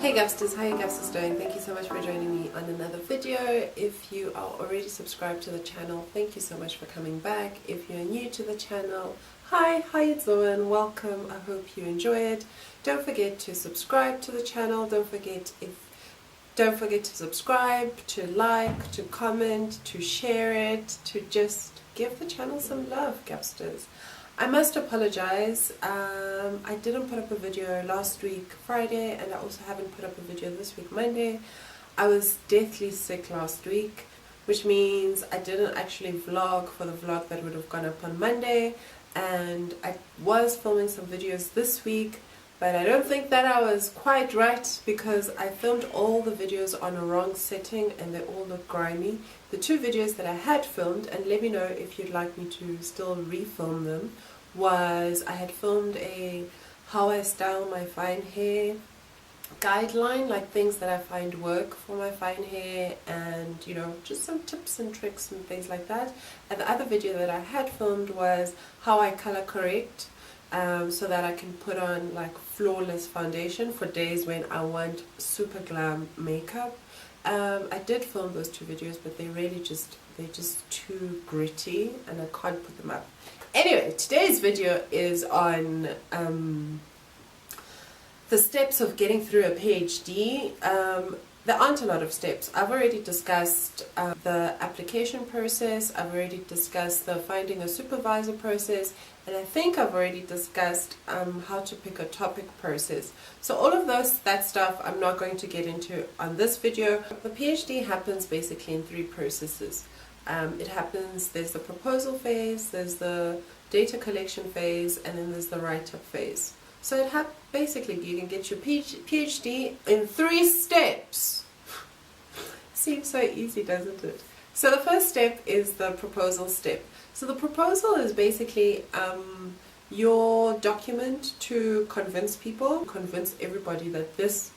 Hey Gabsters, how are you Gabsters doing? Thank you so much for joining me on another video. If you are already subscribed to the channel, thank you so much for coming back. If you're new to the channel, hi, how you doing? Welcome, I hope you enjoy it. Don't forget to subscribe to the channel, don't forget to subscribe, to like, to comment, to share it, to just give the channel some love, Gabsters. I must apologize, I didn't put up a video last week Friday, and I also haven't put up a video this week Monday. I was deathly sick last week, which means I didn't actually vlog for the vlog that would have gone up on Monday, and I was filming some videos this week, but I don't think that I was quite right because I filmed all the videos on a wrong setting and they all look grimy. The two videos that I had filmed, and let me know if you'd like me to still refilm them, was I had filmed a how I style my fine hair guideline, like things that I find work for my fine hair, and you know, just some tips and tricks and things like that. And the other video that I had filmed was how I color correct so that I can put on like flawless foundation for days when I want super glam makeup. I did film those two videos, but they're just too gritty and I can't put them up. Anyway, today's video is on the steps of getting through a PhD. There aren't a lot of steps. I've already discussed the application process, I've already discussed the finding a supervisor process, and I think I've already discussed how to pick a topic process. So all of that stuff I'm not going to get into on this video. The PhD happens basically in three processes. There's the proposal phase, there's the data collection phase, and then there's the write-up phase. So basically you can get your PhD in 3 steps. Seems so easy, doesn't it? So the first step is the proposal step. So the proposal is basically your document to convince everybody that this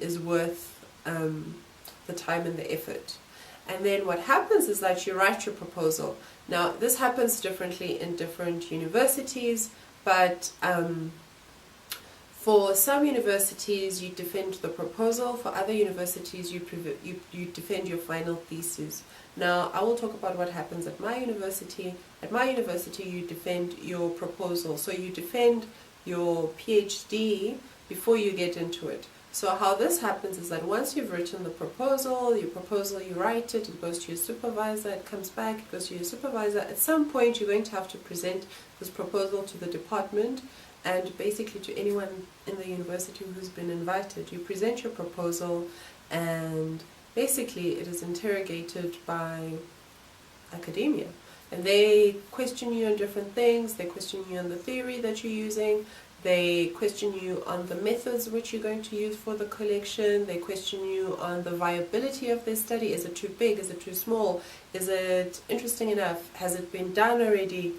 is worth the time and the effort. And then what happens is that you write your proposal. Now this happens differently in different universities, but for some universities you defend the proposal, for other universities you defend your final thesis. Now I will talk about what happens at my university. At my university you defend your proposal, so you defend your PhD before you get into it. So how this happens is that once you've written the proposal, you write it, it goes to your supervisor, it comes back, it goes to your supervisor. At some point you're going to have to present this proposal to the department and basically to anyone in the university who's been invited. You present your proposal and basically it is interrogated by academia. And they question you on different things, they question you on the theory that you're using, they question you on the methods which you're going to use for the collection, they question you on the viability of their study. Is it too big? Is it too small? Is it interesting enough? Has it been done already?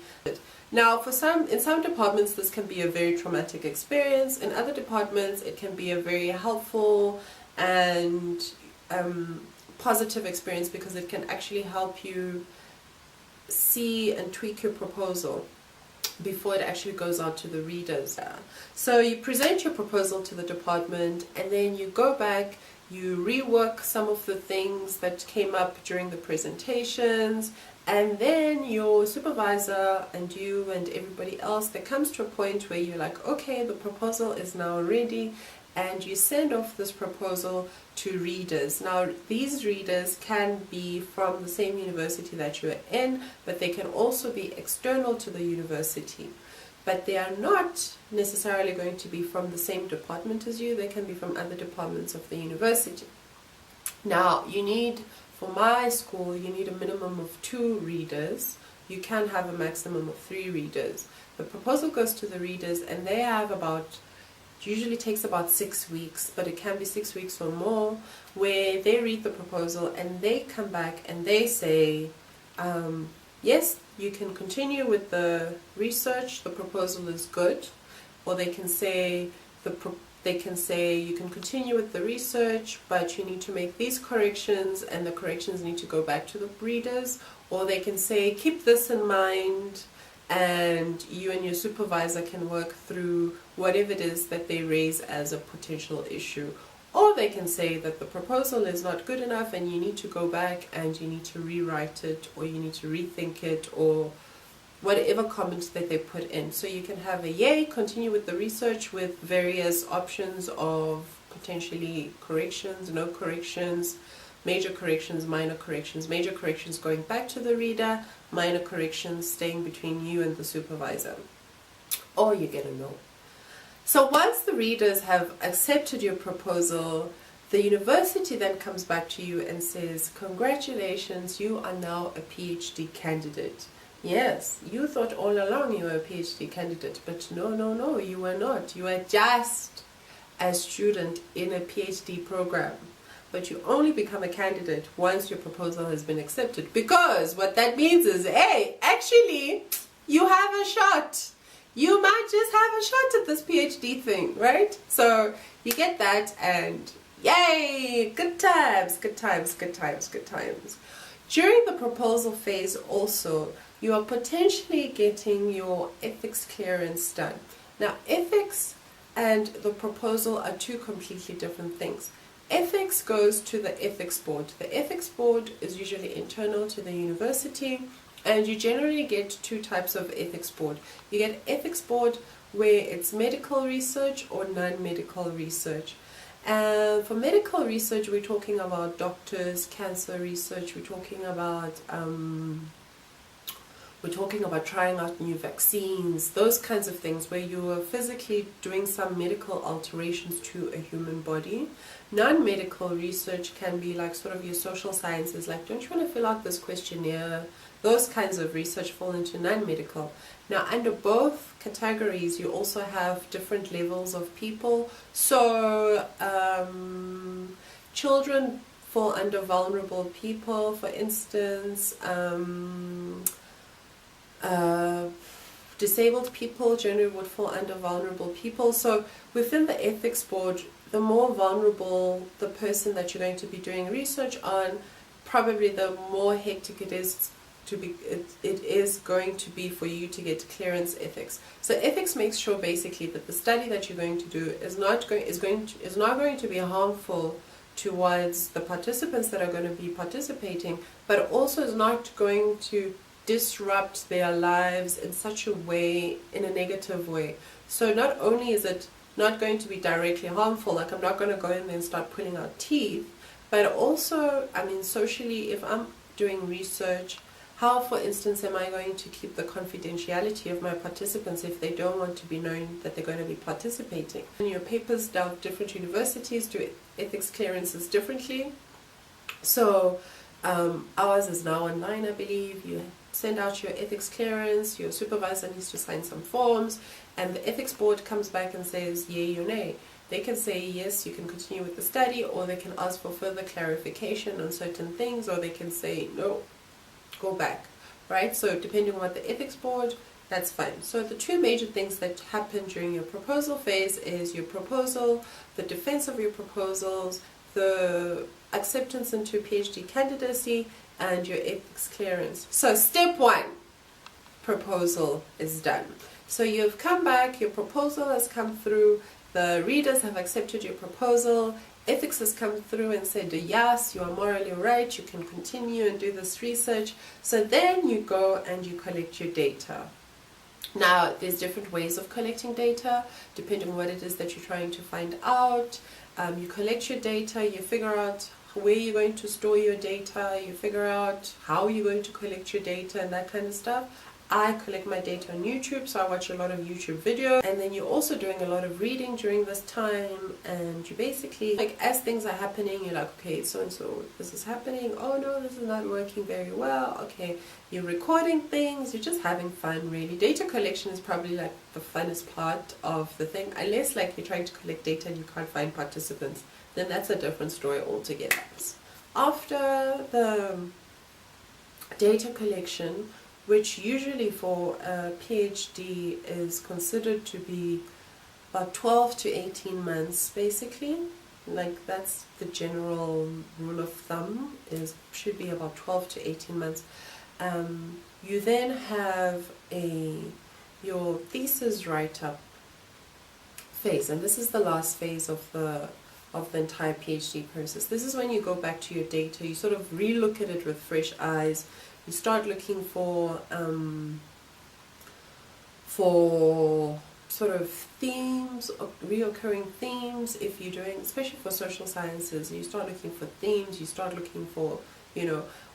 Now in some departments this can be a very traumatic experience, in other departments it can be a very helpful and positive experience because it can actually help you see and tweak your proposal before it actually goes out to the readers. So you present your proposal to the department and then you go back, you rework some of the things that came up during the presentations, and then your supervisor and you and everybody else, there comes to a point where you're like, okay, the proposal is now ready, and you send off this proposal to readers. Now these readers can be from the same university that you're in, but they can also be external to the university. But they are not necessarily going to be from the same department as you, they can be from other departments of the university. Now for my school, you need a minimum of 2 readers. You can have a maximum of 3 readers. The proposal goes to the readers and they have usually takes about 6 weeks, but it can be 6 weeks or more, where they read the proposal and they come back and they say, yes, you can continue with the research, the proposal is good, or they can say you can continue with the research, but you need to make these corrections and the corrections need to go back to the readers, or they can say keep this in mind and you and your supervisor can work through whatever it is that they raise as a potential issue. Or they can say that the proposal is not good enough and you need to go back and you need to rewrite it, or you need to rethink it, or whatever comments that they put in. So you can have a yay, continue with the research with various options of potentially corrections, no corrections, major corrections, minor corrections, major corrections going back to the reader, minor corrections staying between you and the supervisor. Or you get a no. So once the readers have accepted your proposal, the university then comes back to you and says, congratulations, you are now a PhD candidate. Yes, you thought all along you were a PhD candidate, but no, you were not. You were just a student in a PhD program. But you only become a candidate once your proposal has been accepted, because what that means is, hey, actually, you have a shot. You might just have a shot at this PhD thing, right? So you get that, and yay, good times, good times, good times, good times. During the proposal phase also, you are potentially getting your ethics clearance done. Now, ethics and the proposal are two completely different things. Ethics goes to the ethics board. The ethics board is usually internal to the university, and you generally get two types of ethics board. You get ethics board where it's medical research or non-medical research. For medical research, we're talking about doctors, cancer research, we're talking about trying out new vaccines, those kinds of things where you are physically doing some medical alterations to a human body. Non-medical research can be like sort of your social sciences, like, don't you want to fill out this questionnaire? Those kinds of research fall into non-medical. Now, under both categories, you also have different levels of people. So, children fall under vulnerable people, for instance. Disabled people generally would fall under vulnerable people. So within the ethics board, the more vulnerable the person that you're going to be doing research on, probably the more hectic it is going to be for you to get clearance ethics. So ethics makes sure basically that the study that you're going to do is not going to be harmful towards the participants that are going to be participating, but also is not going to disrupt their lives in such a way, in a negative way. So not only is it not going to be directly harmful, like I'm not going to go in there and start pulling out teeth, but also, I mean, socially, if I'm doing research, how, for instance, am I going to keep the confidentiality of my participants if they don't want to be known that they're going to be participating? In your papers down different universities do ethics clearances differently. So ours is now online, I believe. You send out your ethics clearance, your supervisor needs to sign some forms, and the ethics board comes back and says yay or nay. They can say yes, you can continue with the study, or they can ask for further clarification on certain things, or they can say no, go back, right? So depending on what the ethics board, that's fine. So the two major things that happen during your proposal phase is your proposal, the defense of your proposals, the acceptance into PhD candidacy, and your ethics clearance. So step one, proposal is done. So you've come back, your proposal has come through, the readers have accepted your proposal, ethics has come through and said yes, you are morally right, you can continue and do this research. So then you go and you collect your data. Now, there's different ways of collecting data, depending on what it is that you're trying to find out. You collect your data, you figure out where you're going to store your data, you figure out how you're going to collect your data and that kind of stuff. I collect my data on YouTube, so I watch a lot of YouTube videos, and then you're also doing a lot of reading during this time, and you basically, like, as things are happening, you're like, okay, so and so, this is happening, oh no, this is not working very well, okay, you're recording things, you're just having fun, really. Data collection is probably like the funnest part of the thing, unless like you're trying to collect data and you can't find participants, then that's a different story altogether. After the data collection, which usually for a PhD is considered to be about 12 to 18 months, basically. Like, that's the general rule of thumb, should be about 12 to 18 months. You then have your thesis write-up phase, and this is the last phase of the of the entire PhD process. This is when you go back to your data, you sort of re-look at it with fresh eyes, you start looking for sort of themes, reoccurring themes. If you're doing, especially for social sciences, you start looking for themes, you start looking for,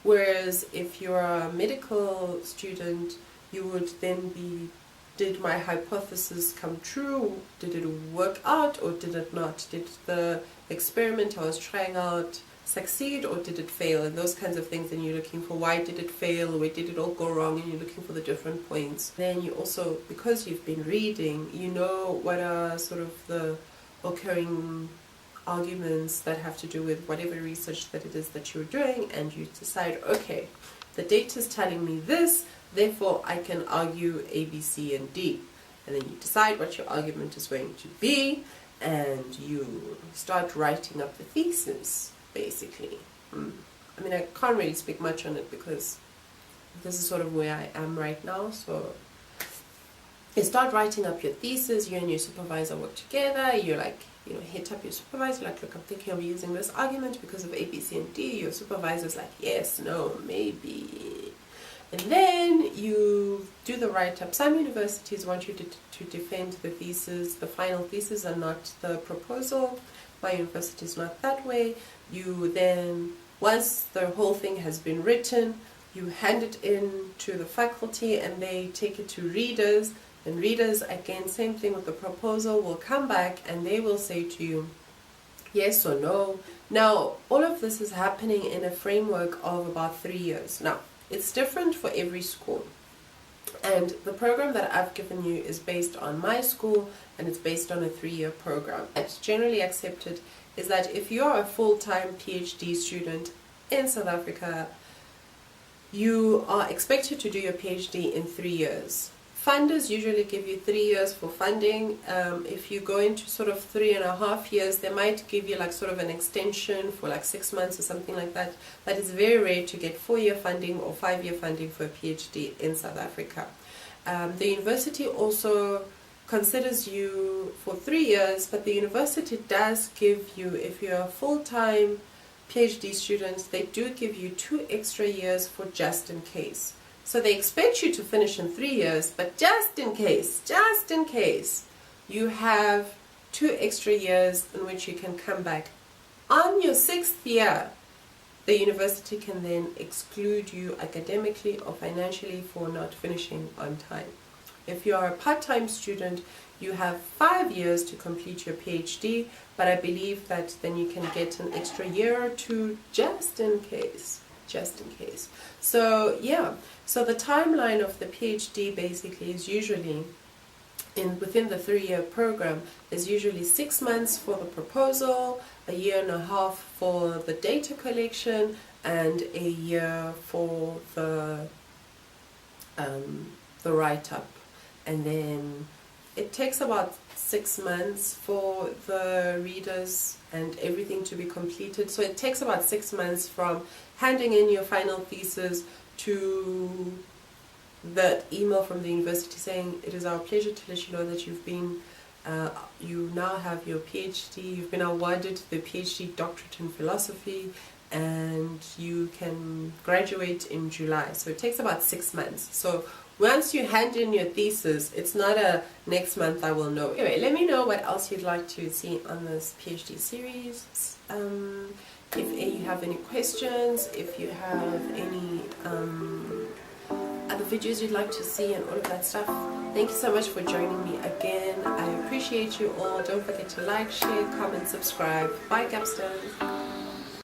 whereas if you're a medical student, you would then be, did my hypothesis come true? Did it work out or did it not? Did the experiment I was trying out succeed or did it fail? And those kinds of things. And you're looking for why did it fail? Where did it all go wrong? And you're looking for the different points. Then you also, because you've been reading, you know what are sort of the occurring arguments that have to do with whatever research that it is that you're doing, and you decide, okay, the data is telling me this, therefore I can argue A, B, C, and D. And then you decide what your argument is going to be, and you start writing up the thesis, basically. I mean, I can't really speak much on it because this is sort of where I am right now. So you start writing up your thesis, you and your supervisor work together, you're like, hit up your supervisor, like, look, I'm thinking of using this argument because of A, B, C, and D. Your supervisor's like, yes, no, maybe. And then you do the write-up. Some universities want you to defend the thesis, the final thesis, and not the proposal. My university is not that way. You then, once the whole thing has been written, you hand it in to the faculty and they take it to readers. And readers, again, same thing with the proposal, will come back and they will say to you, yes or no. Now, all of this is happening in a framework of about 3 years. Now, it's different for every school. And the program that I've given you is based on my school, and it's based on a 3-year program. It's generally accepted is that if you are a full-time PhD student in South Africa, you are expected to do your PhD in 3 years. Funders usually give you 3 years for funding. If you go into sort of 3.5 years, they might give you like sort of an extension for like 6 months or something like that. But it's very rare to get 4-year funding or 5-year funding for a PhD in South Africa. The university also considers you for 3 years, but the university does give you, if you're a full-time PhD student, they do give you 2 extra years for just in case. So they expect you to finish in 3 years, but just in case, you have 2 extra years in which you can come back. On your 6th year, the university can then exclude you academically or financially for not finishing on time. If you are a part-time student, you have 5 years to complete your PhD, but I believe that then you can get an extra year or 2 just in case. So yeah, so the timeline of the PhD basically is usually within the 3-year program is usually 6 months for the proposal, 1.5 years for the data collection, and 1 year for the write-up. And then it takes about 6 months for the readers and everything to be completed. So it takes about 6 months from handing in your final thesis to the email from the university saying, it is our pleasure to let you know that you now have your PhD, you've been awarded the PhD doctorate in philosophy, and you can graduate in July. So it takes about 6 months. So once you hand in your thesis, it's not a next month I will know. Anyway, let me know what else you'd like to see on this PhD series. If you have any questions, if you have any other videos you'd like to see and all of that stuff. Thank you so much for joining me again. I appreciate you all. Don't forget to like, share, comment, subscribe. Bye, Gabsters.